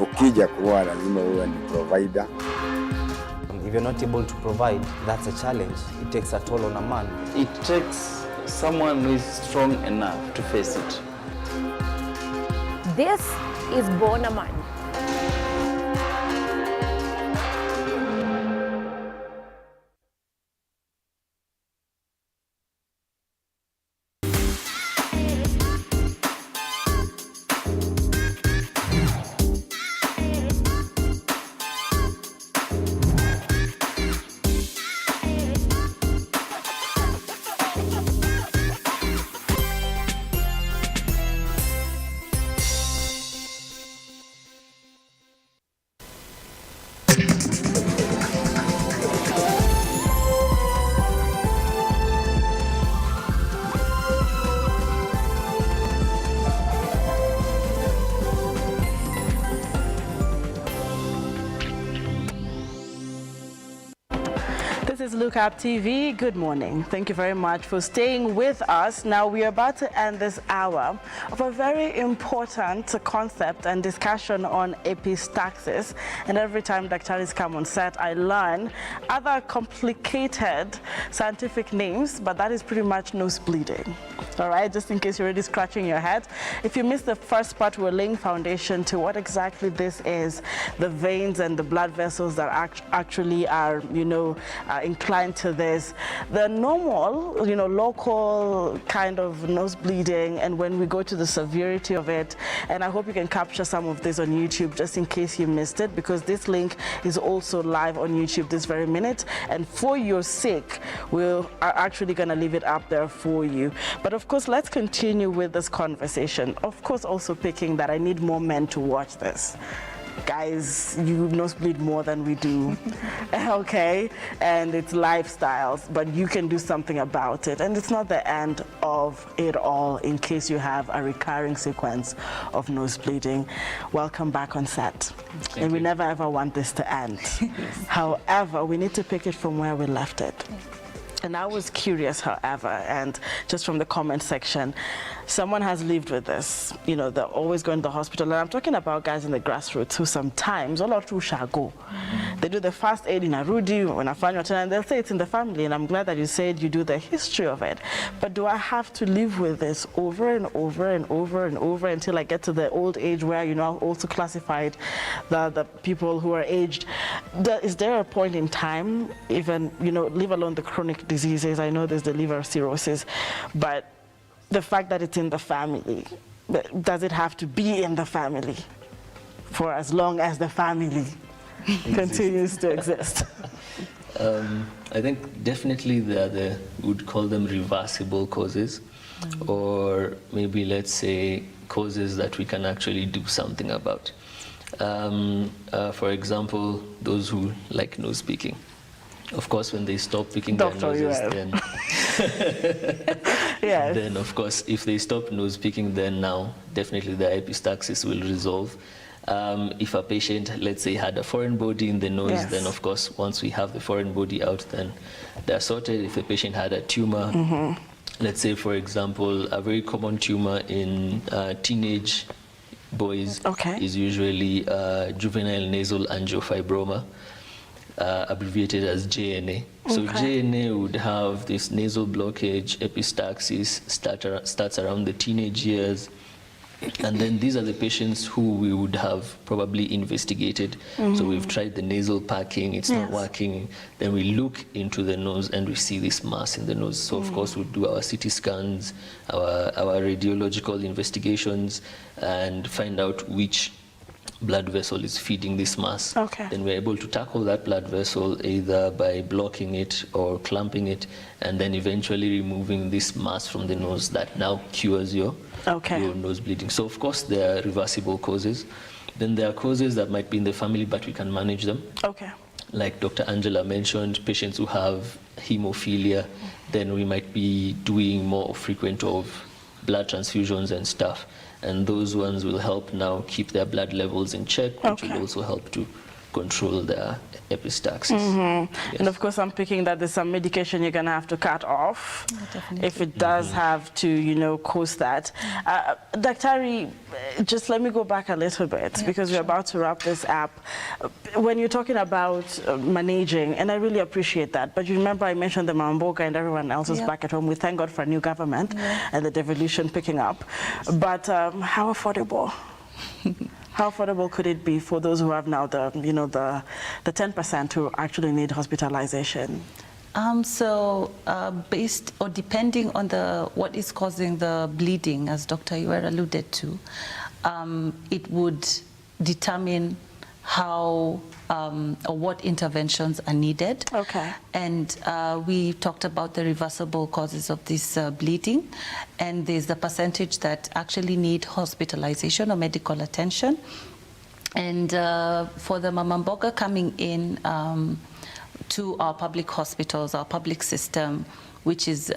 ukija kuoa lazima uwe ni provider. If you're not able to provide, that's a challenge. It takes a toll on a man. It takes someone who is strong enough to face it. This is Born a Man. This is Lookuptv. Good morning. Thank you very much for staying with us. Now we are about to end this hour of a very important concept and discussion on epistaxis. And every time Daktaris come on set, I learn other complicated scientific names, but that is pretty much nose bleeding. All right, just in case you're already scratching your head. If you missed the first part, we're laying foundation to what exactly this is, the veins and the blood vessels that actually are, included inclined to this. The normal, you know, local kind of nose bleeding, and when we go to the severity of it, and I hope you can capture some of this on YouTube just in case you missed it, because this link is also live on YouTube this very minute, and for your sake, we're actually going to leave it up there for you. But of course, let's continue with this conversation. Of course, also picking that I need more men to watch this. Guys, you nosebleed more than we do, okay? And it's lifestyles, but you can do something about it. And it's not the end of it all in case you have a recurring sequence of nosebleeding. Welcome back on set. And we never ever want this to end. However, we need to pick it from where we left it. And I was curious, however, and just from the comment section, someone has lived with this. You know, they're always going to the hospital. And I'm talking about guys in the grassroots who sometimes, all out shall go. They do the first aid in a Rudy, when I find your turn, and they'll say it's in the family. And I'm glad that you said you do the history of it. But do I have to live with this over and over and over and over until I get to the old age where, you know, I've also classified the people who are aged? Is there a point in time, even, you know, leave alone the chronic diseases, I know there's the liver cirrhosis, but the fact that it's in the family, does it have to be in the family for as long as the family continues to exist? I think definitely we would call them reversible causes, or maybe let's say causes that we can actually do something about. For example, those who like nose picking. Of course, when they stop picking their noses, then, yes. Then of course, if they stop nose picking, then now definitely the epistaxis will resolve. If a patient, let's say, had a foreign body in the nose, yes. then of course, once we have the foreign body out, then they're sorted. If the patient had a tumor, let's say, for example, a very common tumor in teenage boys is usually juvenile nasal angiofibroma, abbreviated as JNA. So JNA would have this nasal blockage, epistaxis, starts around the teenage years. And then these are the patients who we would have probably investigated. So we've tried the nasal packing, it's not working. Then we look into the nose and we see this mass in the nose. So of course we'll do our CT scans, our radiological investigations, and find out which blood vessel is feeding this mass. Then we're able to tackle that blood vessel either by blocking it or clamping it, and then eventually removing this mass from the nose that now cures your nose bleeding. So of course there are reversible causes. Then there are causes that might be in the family, but we can manage them. Like Dr. Angela mentioned, patients who have hemophilia, then we might be doing more frequent of blood transfusions and stuff. And those ones will help now keep their blood levels in check, which will also help to control their epistaxis. Yes. And of course, I'm picking that there's some medication you're going to have to cut off if it does have to, you know, cause that. Dr. just let me go back a little bit because we're about to wrap this up. When you're talking about managing, and I really appreciate that, but you remember I mentioned the Mamboga and everyone else is back at home. We thank God for a new government and the devolution picking up. But how affordable? How affordable could it be for those who have now the 10% who actually need hospitalization? Based or depending on what is causing the bleeding, as Dr. Iwer alluded to, it would determine how or what interventions are needed. And we talked about the reversible causes of this bleeding, and there's the percentage that actually need hospitalization or medical attention. And for the Mamamboga coming in to our public hospitals, our public system, which is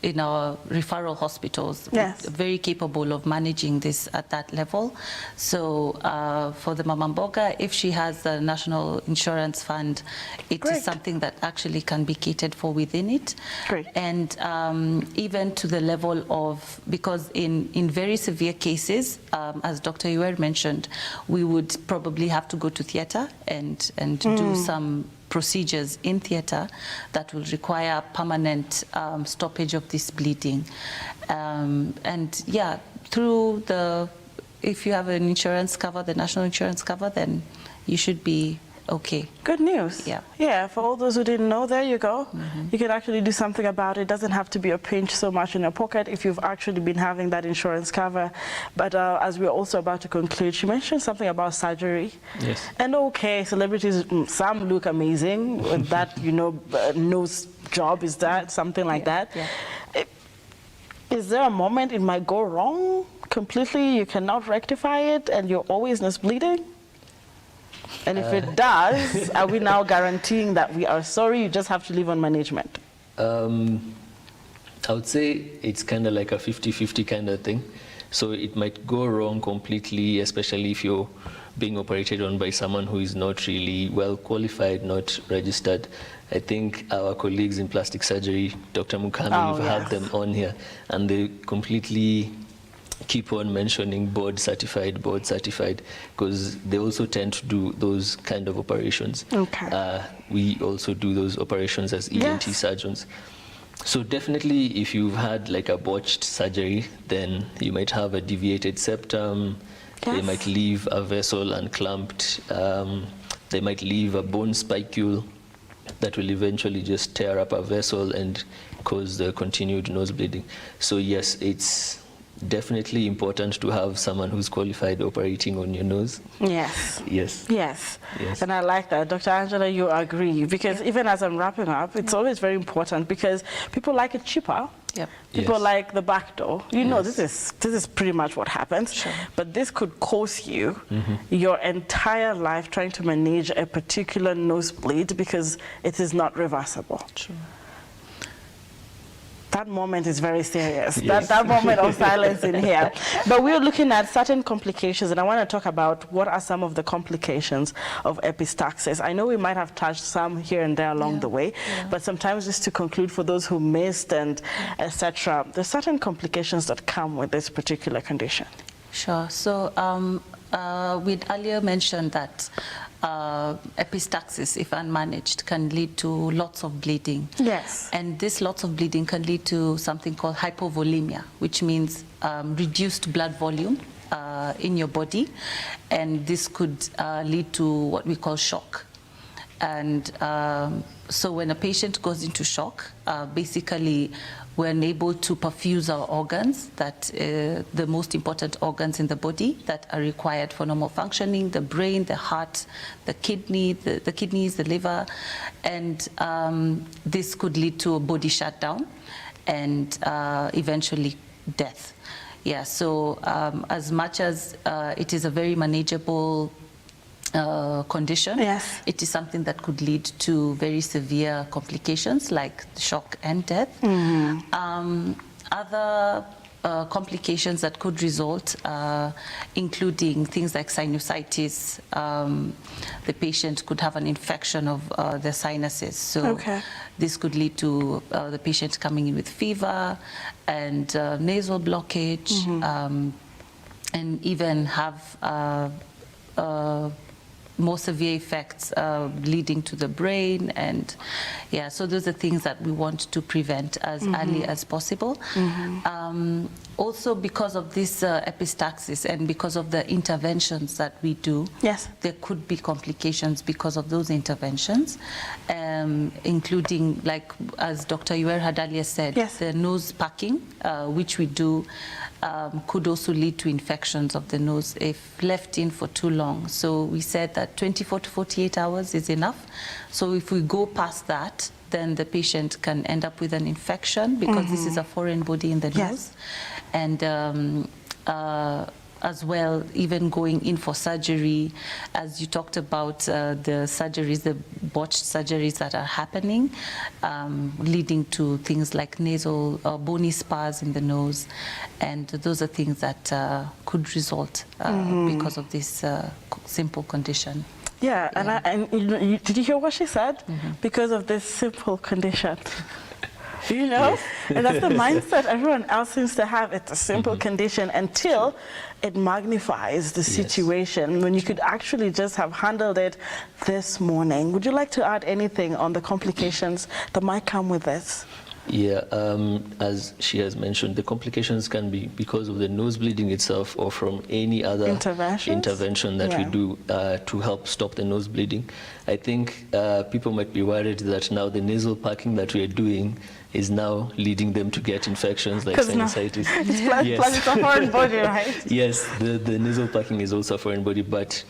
in our referral hospitals, very capable of managing this at that level. So for the Mamamboga, if she has the National Insurance Fund, it is something that actually can be catered for within it. And even to the level of, because in very severe cases, as Dr. Iwer mentioned, we would probably have to go to theater and do some procedures in theater that will require permanent stoppage of this bleeding. And yeah, through if you have an insurance cover, the national insurance cover, then you should be okay. Good news. Yeah. Yeah, for all those who didn't know, there you go. You can actually do something about it. It doesn't have to be a pinch so much in your pocket if you've actually been having that insurance cover. But as we're also about to conclude, she mentioned something about surgery. Yes. And okay, celebrities, some look amazing with that, you know, nose job, is that something like that? Yeah. Is there a moment it might go wrong completely, you cannot rectify it, and you're always nose bleeding? And if it does, are we now guaranteeing that we are sorry, you just have to live on management? I would say it's kind of like a 50-50 kind of thing. So it might go wrong completely, especially if you're being operated on by someone who is not really well qualified, not registered. I think our colleagues in plastic surgery, Dr. Mukami, we've had them on here, and they completely keep on mentioning board certified, because they also tend to do those kind of operations. Okay. We also do those operations as ENT surgeons. So definitely if you've had like a botched surgery, then you might have a deviated septum, they might leave a vessel unclamped, they might leave a bone spicule that will eventually just tear up a vessel and cause the continued nose bleeding. So yes, it's definitely important to have someone who's qualified operating on your nose. Yes. Yes. Yes. Yes. And I like that. Dr. Angela, you agree, because even as I'm wrapping up, it's always very important because people like it cheaper. Yep. People Yes. like the back door. You know, this is pretty much what happens. Sure. But this could cost you your entire life trying to manage a particular nosebleed because it is not reversible. True. That moment is very serious. Yes. That moment of silence in here. But we're looking at certain complications, and I want to talk about what are some of the complications of epistaxis. I know we might have touched some here and there along the way, but sometimes just to conclude for those who missed and etc. There's certain complications that come with this particular condition. Sure. So we'd earlier mentioned that epistaxis, if unmanaged, can lead to lots of bleeding. Yes. And this lots of bleeding can lead to something called hypovolemia, which means reduced blood volume in your body. And this could lead to what we call shock. And so when a patient goes into shock, basically we're unable to perfuse our organs, that the most important organs in the body that are required for normal functioning, the brain, the heart, the kidneys, the liver, and this could lead to a body shutdown and eventually death. Yeah, so as much as it is a very manageable condition, yes, it is something that could lead to very severe complications like shock and death. Other complications that could result, including things like sinusitis. The patient could have an infection of the sinuses, so this could lead to the patient coming in with fever and nasal blockage, and even have more severe effects leading to the brain. And yeah, so those are things that we want to prevent as early as possible. Also, because of this epistaxis and because of the interventions that we do, there could be complications because of those interventions, including, like as Dr. Yuer had earlier said, the nose packing, which we do, could also lead to infections of the nose if left in for too long. So we said that 24 to 48 hours is enough. So if we go past that, then the patient can end up with an infection because this is a foreign body in the nose. And as well, even going in for surgery, as you talked about the surgeries, the botched surgeries that are happening, leading to things like nasal bony spurs in the nose, and those are things that could result because of this simple condition. Yeah, and did you hear what she said? Because of this simple condition. You know? And that's the mindset everyone else seems to have. It's a simple condition until it magnifies the situation, when you could actually just have handled it this morning. Would you like to add anything on the complications that might come with this? Yeah, as she has mentioned, the complications can be because of the nose bleeding itself or from any other intervention that we do to help stop the nose bleeding. I think people might be worried that now the nasal packing that we are doing is now leading them to get infections like sinusitis. Plus it's a foreign body, right? Yes, the nasal packing is also a foreign body, but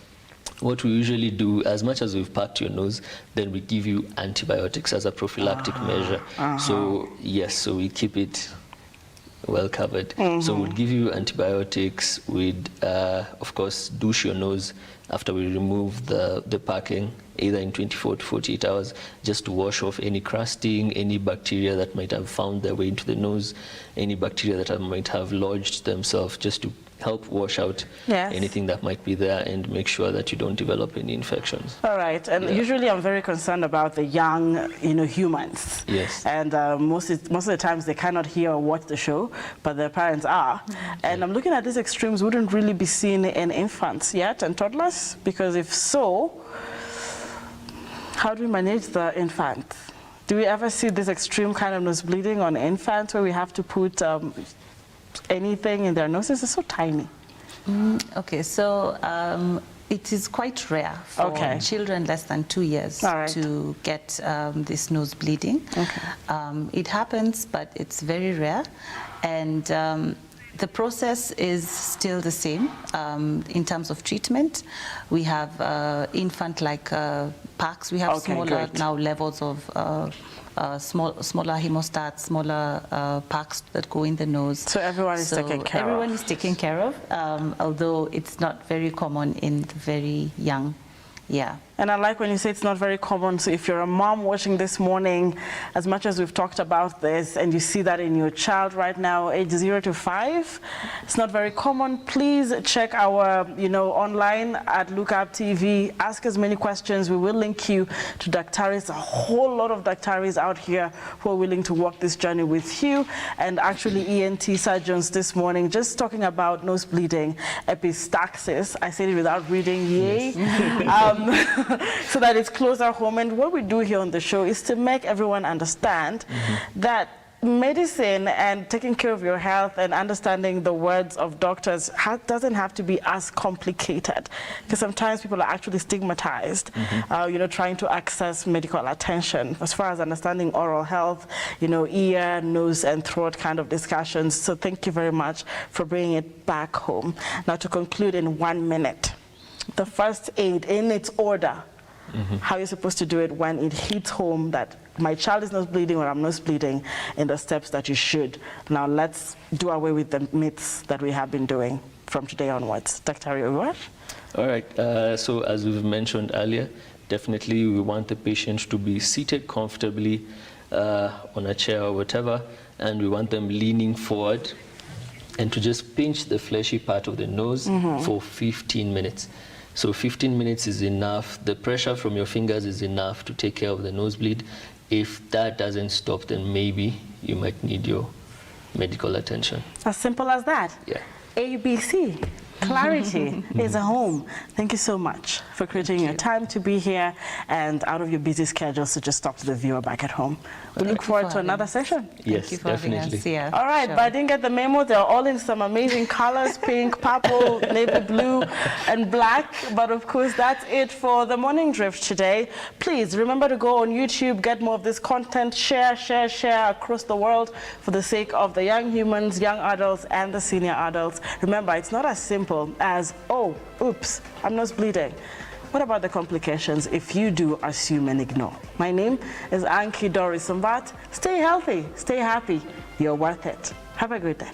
what we usually do, as much as we've packed your nose, then we give you antibiotics as a prophylactic measure. So yes, so we keep it well covered. So we'd give you antibiotics, we'd of course douche your nose after we remove the packing, either in 24 to 48 hours, just to wash off any crusting, any bacteria that might have found their way into the nose, any bacteria that might have lodged themselves, just to help wash out anything that might be there and make sure that you don't develop any infections. All right, and usually I'm very concerned about the young, humans. Yes. And most of the times they cannot hear or watch the show, but their parents are. And I'm looking at these extremes wouldn't really be seen in infants yet and toddlers, because if so, how do we manage the infants? Do we ever see this extreme kind of nose bleeding on infants where we have to put anything in their noses? It's so tiny. Okay, so it is quite rare for children less than 2 years to get this nose bleeding. It happens, but it's very rare. And the process is still the same in terms of treatment. We have infant-like packs. We have smaller now levels of smaller hemostats, smaller packs that go in the nose. So everyone is taken care of. Everyone is taken care of, although it's not very common in the very young. Yeah. And I like when you say it's not very common. So if you're a mom watching this morning, as much as we've talked about this, and you see that in your child right now, age 0 to 5, it's not very common. Please check our, online at Lookuptv. Ask as many questions. We will link you to Daktaris, a whole lot of Daktaris out here who are willing to walk this journey with you. And actually ENT surgeons this morning, just talking about nose bleeding, Epistaxis. I said it without reading, yay. So that it's closer home. And what we do here on the show is to make everyone understand that medicine and taking care of your health and understanding the words of doctors doesn't have to be as complicated, because sometimes people are actually stigmatized, trying to access medical attention as far as understanding oral health, ear, nose, and throat kind of discussions. So thank you very much for bringing it back home. Now, to conclude in 1 minute, the first aid in its order, how you're supposed to do it when it hits home that my child is nose bleeding or I'm nose bleeding, in the steps that you should. Now let's do away with the myths that we have been doing from today onwards. Dr. Ariwa? All right, so as we've mentioned earlier, definitely we want the patient to be seated comfortably on a chair or whatever, and we want them leaning forward and to just pinch the fleshy part of the nose for 15 minutes. So 15 minutes is enough. The pressure from your fingers is enough to take care of the nosebleed. If that doesn't stop, then maybe you might need your medical attention. As simple as that. Yeah. ABC. Clarity is a home. Thank you so much for creating your time to be here and out of your busy schedule, so just talk to the viewer back at home. We look forward to another session. Yes, definitely. All right, but I didn't get the memo. They're all in some amazing colors: pink, purple, navy blue, and black. But of course, that's it for the Morning Drift today. Please remember to go on YouTube, get more of this content, share across the world for the sake of the young humans, young adults, and the senior adults. Remember, it's not as simple as, oh, oops, I'm nose bleeding. What about the complications if you do assume and ignore? My name is Anki Doris Sambat. Stay healthy, stay happy. You're worth it. Have a great day.